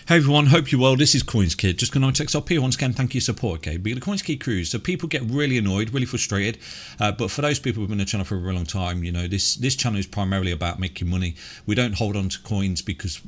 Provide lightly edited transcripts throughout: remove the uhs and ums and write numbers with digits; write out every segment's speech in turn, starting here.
Hey everyone, hope you're well. This is CoinsKid. Just going on to XRP once again. Thank you for your support. Okay, but the CoinsKid cruise. So people get really annoyed, really frustrated. But for those people who've been on the channel for a very long time, you know this channel is primarily about making money. We don't hold on to coins because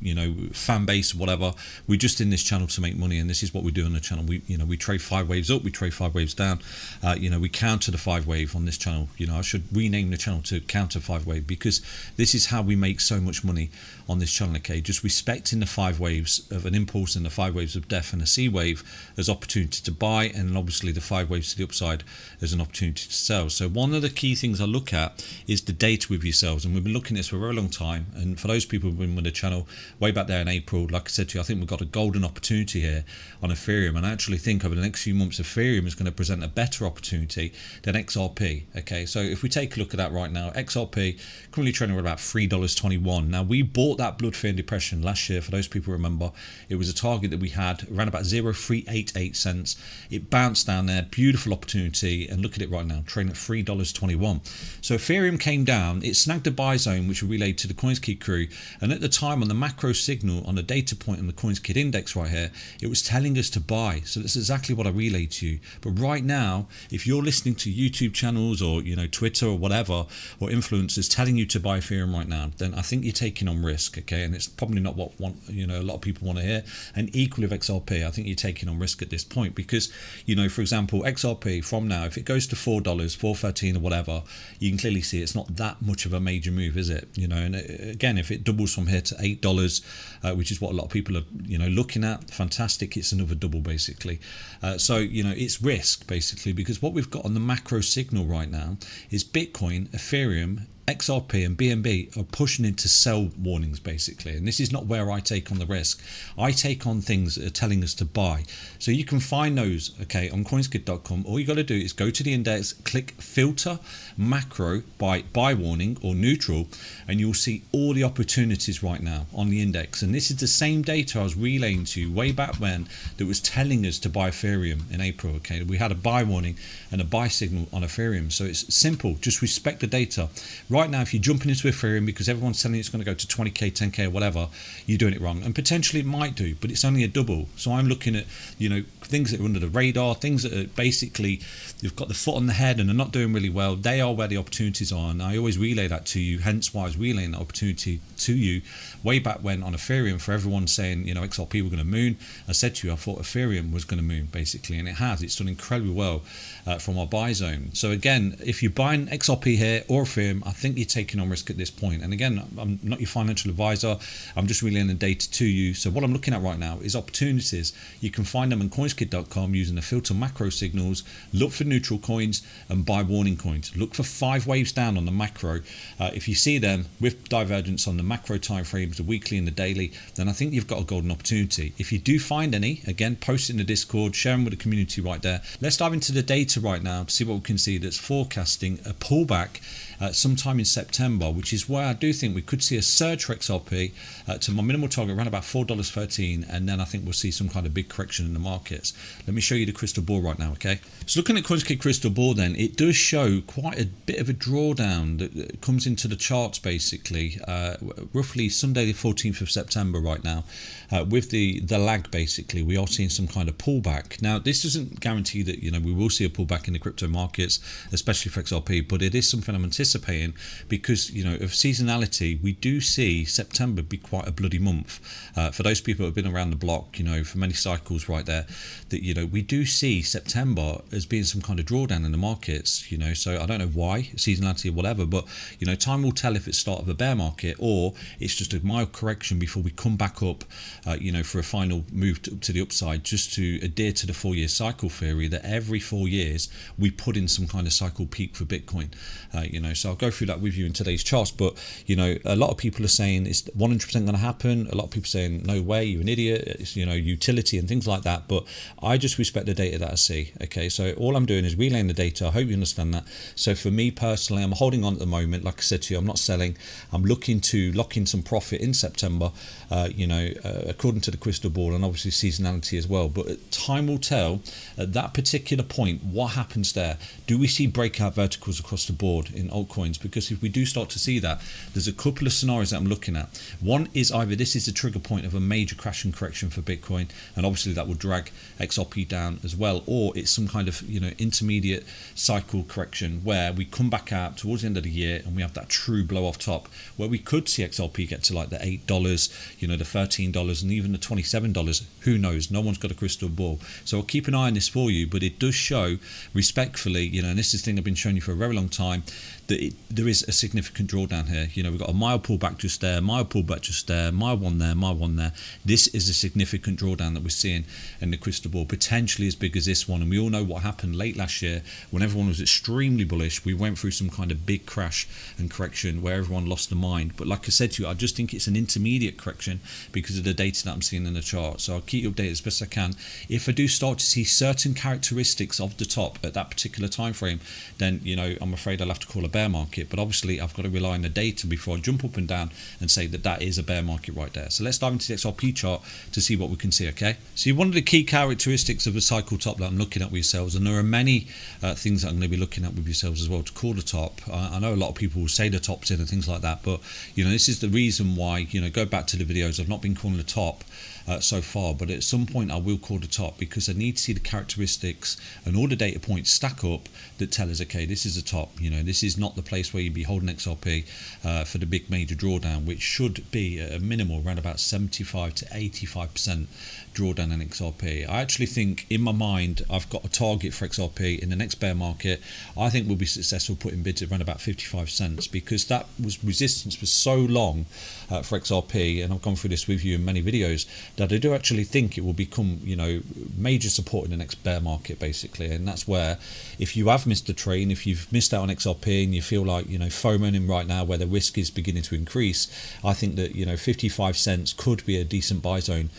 fan base, whatever. We're just in this channel to make money, and this is what we do on the channel. We trade 5 waves up, we trade 5 waves down. We counter the 5 wave on this channel. I should rename the channel to Counter 5 Wave because this is how we make so much money on this channel. Okay, just respecting the 5 waves of an impulse and the 5 waves of death and a C wave as opportunity to buy, and obviously the 5 waves to the upside as an opportunity to sell. So one of the key things I look at is the data with yourselves, and we've been looking at this for a very long time. And for those people who've been with the channel way back there in April, like I said to you, I think we've got a golden opportunity here on Ethereum, and I actually think over the next few months Ethereum is going to present a better opportunity than XRP. Okay, so if we take a look at that right now, XRP currently trading at about $3.21. Now we bought that blood fear and depression last year. For those people who remember, it was a target that we had around about 0.388 cents. It bounced down there, beautiful opportunity, and look at it right now, trading at $3.21. So Ethereum came down, it snagged a buy zone which we relayed to the CoinsKid crew, and at the time on the macro signal on the data point on the CoinsKid index right here, it was telling us to buy. So that's exactly what I relayed to you. But right now, if you're listening to YouTube channels or Twitter or whatever, or influencers telling you to buy Ethereum right now, then I think you're taking on risk. Okay, and it's probably not what a lot of people want to hear. And equally with XRP, I think you're taking on risk at this point because for example, XRP from now, if it goes to $4, $4.13 or whatever, you can clearly see it's not that much of a major move, is it? And again, if it doubles from here to $8, which is what a lot of people are looking at, fantastic, it's another double basically. So it's risk basically, because what we've got on the macro signal right now is Bitcoin, Ethereum, XRP and BNB are pushing into sell warnings basically, and this is not where I take on the risk. I take on things that are telling us to buy. So you can find those on CoinsKid.com. All you got to do is go to the index, click filter macro by buy warning or neutral, and you'll see all the opportunities right now on the index. And this is the same data I was relaying to you way back when that was telling us to buy Ethereum in April. Okay, we had a buy warning and a buy signal on Ethereum. So it's simple, just respect the data. Right now, if you're jumping into Ethereum because everyone's telling you it's going to go to 20k, 10k or whatever, you're doing it wrong. And potentially it might do, but it's only a double. So I'm looking at things that are under the radar, things that are basically you've got the foot on the head and are not doing really well. They are where the opportunities are, and I always relay that to you. Hence why I was relaying that opportunity to you way back when on Ethereum. For everyone saying XRP were going to moon, I said to you I thought Ethereum was going to moon basically, and it has. It's done incredibly well from our buy zone. So again, if you're buying XRP here or Ethereum, I think you're taking on risk at this point. And again, I'm not your financial advisor, I'm just relaying the data to you. So what I'm looking at right now is opportunities. You can find them on CoinsKid.com using the filter macro signals. Look for neutral coins and buy warning coins. Look for 5 waves down on the macro. If you see them with divergence on the macro time frames, the weekly and the daily, then I think you've got a golden opportunity. If you do find any, again, post it in the Discord, share them with the community right there. Let's dive into the data right now to see what we can see that's forecasting a pullback sometime in September, which is where I do think we could see a surge for XRP to my minimal target around about $4.13, and then I think we'll see some kind of big correction in the markets. Let me show you the crystal ball right now. Okay, so looking at CoinsKid crystal ball, then it does show quite a bit of a drawdown that comes into the charts basically roughly Sunday the 14th of September right now. With the lag basically, we are seeing some kind of pullback. Now this doesn't guarantee that we will see a pullback in the crypto markets, especially for XRP, but it is something I'm anticipating because of seasonality. We do see September be quite a bloody month for those people who have been around the block for many cycles right there, that we do see September as being some kind of drawdown in the markets. So I don't know why, seasonality or whatever, but time will tell if it's start of a bear market or it's just a mild correction before we come back up for a final move to the upside, just to adhere to the 4-year cycle theory that every 4 years we put in some kind of cycle peak for Bitcoin. So I'll go through that with you in today's charts. But a lot of people are saying it's 100% going to happen. A lot of people saying no way, you're an idiot. It's utility and things like that. But I just respect the data that I see. Okay, so all I'm doing is relaying the data. I hope you understand that. So for me personally, I'm holding on at the moment. Like I said to you, I'm not selling. I'm looking to lock in some profit in September. According to the crystal ball, and obviously seasonality as well. But time will tell at that particular point what happens there. Do we see breakout verticals across the board in altcoins, because if we do start to see that, there's a couple of scenarios that I'm looking at. One is either this is the trigger point of a major crash and correction for Bitcoin, and obviously that will drag XRP down as well, or it's some kind of intermediate cycle correction where we come back out towards the end of the year and we have that true blow off top where we could see XRP get to like the $8, the $13, and even the $27. Who knows? No one's got a crystal ball. So I'll keep an eye on this for you, but it does show respectfully, and this is the thing I've been showing you for a very long time, that there is a significant drawdown here. We've got a mild pullback just there, mild pullback just there, mild one there, mild one there. This is a significant drawdown that we're seeing in the crystal ball, potentially as big as this one. And we all know what happened late last year when everyone was extremely bullish. We went through some kind of big crash and correction where everyone lost their mind. But like I said to you, I just think it's an intermediate correction because of the data that I'm seeing in the chart. So I'll keep you updated as best I can. If I do start to see certain characteristics of the top at that particular time frame, then I'm afraid I'll have to call a bear market. But obviously I've got to rely on the data before I jump up and down and say that is a bear market right there. So let's dive into the XRP chart to see what we can see. Okay, so one of the key characteristics of the cycle top that I'm looking at with yourselves, and there are many things that I'm going to be looking at with yourselves as well to call the top. I know a lot of people will say the top's in and things like that, but this is the reason why, go back to the videos, I've not been calling the top so far, but at some point I will call the top because I need to see the characteristics and all the data points stack up that tell us, okay, this is the top. This is not the place where you'd be holding XRP for the big major drawdown, which should be at a minimal around about 75 to 85% drawdown in XRP. I actually think in my mind I've got a target for XRP in the next bear market. I think we'll be successful putting bids at around about 55 cents because that was resistance for so long for XRP, and I've gone through this with you in many videos, that I do actually think it will become major support in the next bear market basically. And that's where, if you have missed the train, if you've missed out on XRP and you feel like FOMOing right now where the risk is beginning to increase, I think that 55 cents could be a decent buy zone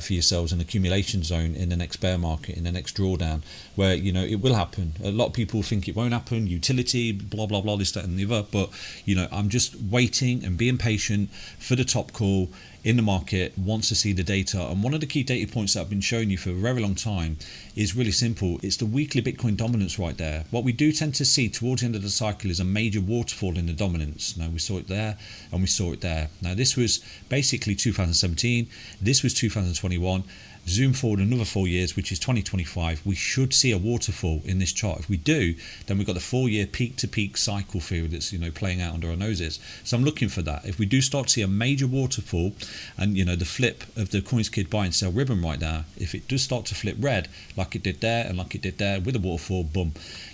for yourselves, an accumulation zone in the next bear market, in the next drawdown, where it will happen. A lot of people think it won't happen, utility, blah blah blah, this, that and the other, but I'm just waiting and being patient for the top call in the market, wants to see the data. And one of the key data points that I've been showing you for a very long time is really simple. It's the weekly Bitcoin dominance right there. What we do tend to see towards the end of the cycle is a major waterfall in the dominance. Now we saw it there and we saw it there. Now this was basically 2017, this was 2021. Zoom forward another 4 years, which is 2025, we should see a waterfall in this chart. If we do, then we've got the 4-year peak to peak cycle theory that's playing out under our noses. So I'm looking for that. If we do start to see a major waterfall and the flip of the CoinsKid buy and sell ribbon right now, if it does start to flip red like it did there and like it did there with a waterfall, boom,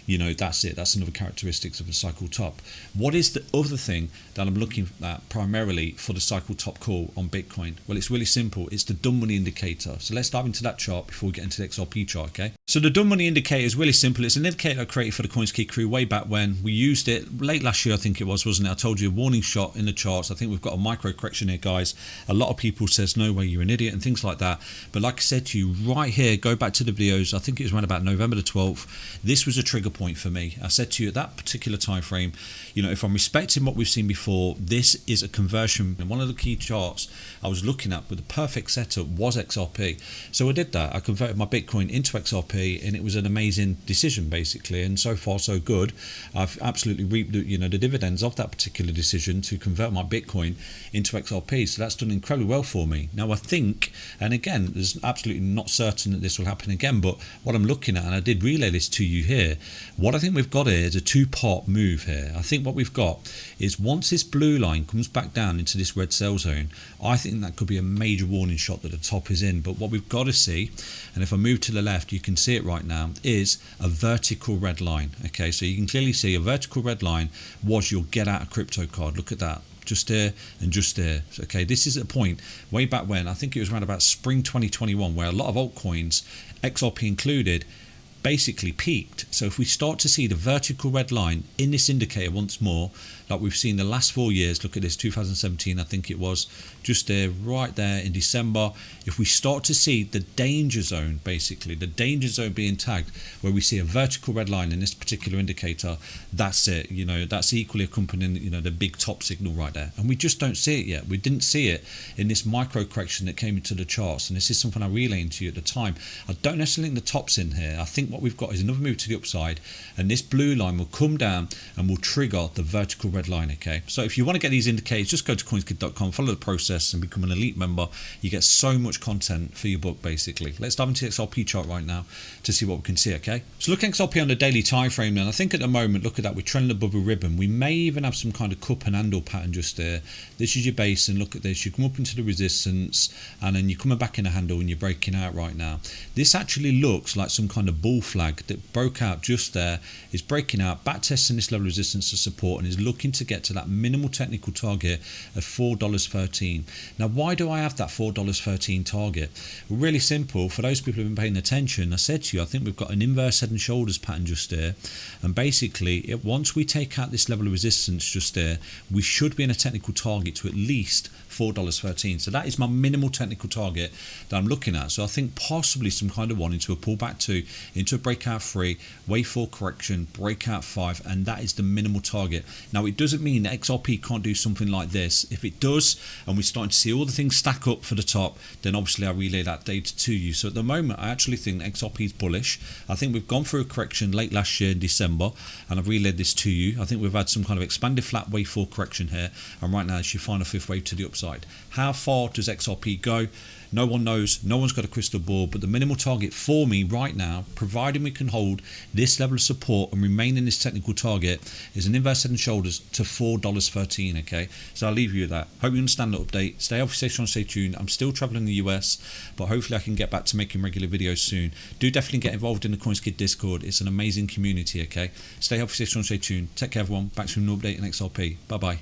that's it. That's another characteristics of a cycle top. What is the other thing that I'm looking at primarily for the cycle top call on Bitcoin? Well, it's really simple. It's the dumb money indicator. So let's dive into that chart before we get into the XRP chart, okay? So the dumb money indicator is really simple. It's an indicator I created for the CoinsKid crew way back when. We used it late last year, I think it was, wasn't it? I told you a warning shot in the charts. I think we've got a micro correction here, guys. A lot of people says, no way, you're an idiot and things like that. But like I said to you right here, go back to the videos. I think it was around about November the 12th. This was a trigger point for me. I said to you at that particular time frame, if I'm respecting what we've seen before, this is a conversion. And one of the key charts I was looking at with the perfect setup was XRP. So I did that. I converted my Bitcoin into XRP, and it was an amazing decision basically. And so far so good. I've absolutely reaped the dividends of that particular decision to convert my Bitcoin into XRP. So that's done incredibly well for me. Now I think, and again, there's absolutely not certain that this will happen again, but what I'm looking at, and I did relay this to you here, what I think we've got here is a two-part move here. I think what we've got is once this blue line comes back down into this red sell zone, I think that could be a major warning shot that the top is in. But what we've got to see, and if I move to the left, you can see it right now, is a vertical red line. Okay, so you can clearly see a vertical red line was your get out of crypto card. Look at that. Just there and just there. So, okay, this is a point way back when, I think it was around about spring 2021, where a lot of altcoins, XRP included, basically peaked. So if we start to see the vertical red line in this indicator once more, like we've seen the last 4 years. Look at this, 2017, I think it was, just there, right there in December. If we start to see the danger zone, basically the danger zone being tagged, where we see a vertical red line in this particular indicator, that's it. You know, that's equally accompanying, you know, the big top signal right there. And we just don't see it yet. We didn't see it in this micro correction that came into the charts. And this is something I relayed to you at the time. I don't necessarily think the top's in here. I think what we've got is another move to the upside, and this blue line will come down and will trigger the vertical red line. Okay, so if you want to get these indicators, just go to CoinsKid.com, follow the process and become an elite member. You get so much content for your book, basically. Let's dive into the XRP chart right now to see what we can see. Okay, so look at XRP on the daily time frame then. I think at the moment, look at that, we're trending above a ribbon. We may even have some kind of cup and handle pattern just there. This is your base, and look at this, you come up into the resistance and then you're coming back in a handle and you're breaking out right now. This actually looks like some kind of bull flag that broke out just there, is breaking out, back testing this level of resistance to support, and is looking to get to that minimal technical target of $4.13. Now, why do I have that $4.13 target? Well, really simple. For those people who've been paying attention, I said to you, I think we've got an inverse head and shoulders pattern just there, and basically once we take out this level of resistance just there, we should be in a technical target to at least $4.13. So that is my minimal technical target that I'm looking at. So I think possibly some kind of one into a pullback 2, into a breakout 3, wave 4 correction, breakout 5, and that is the minimal target. Now, it doesn't mean that XRP can't do something like this. If it does, and we're starting to see all the things stack up for the top, then obviously I relay that data to you. So at the moment, I actually think XRP is bullish. I think we've gone through a correction late last year in December, and I've relayed this to you. I think we've had some kind of expanded flat wave 4 correction here, and right now it's your final 5th wave to the upside. How far does XRP go? No one knows. No one's got a crystal ball, but the minimal target for me right now, providing we can hold this level of support and remain in this technical target, is an inverse head and shoulders to $4.13. Okay, so I'll leave you with that. Hope you understand the update. Stay healthy, stay strong, stay tuned. I'm still traveling in the US, but hopefully I can get back to making regular videos soon. Do definitely get involved in the CoinsKid Discord. It's an amazing community. Okay, stay healthy, stay strong, stay tuned. Take care, everyone. Back to an update in XRP. Bye bye.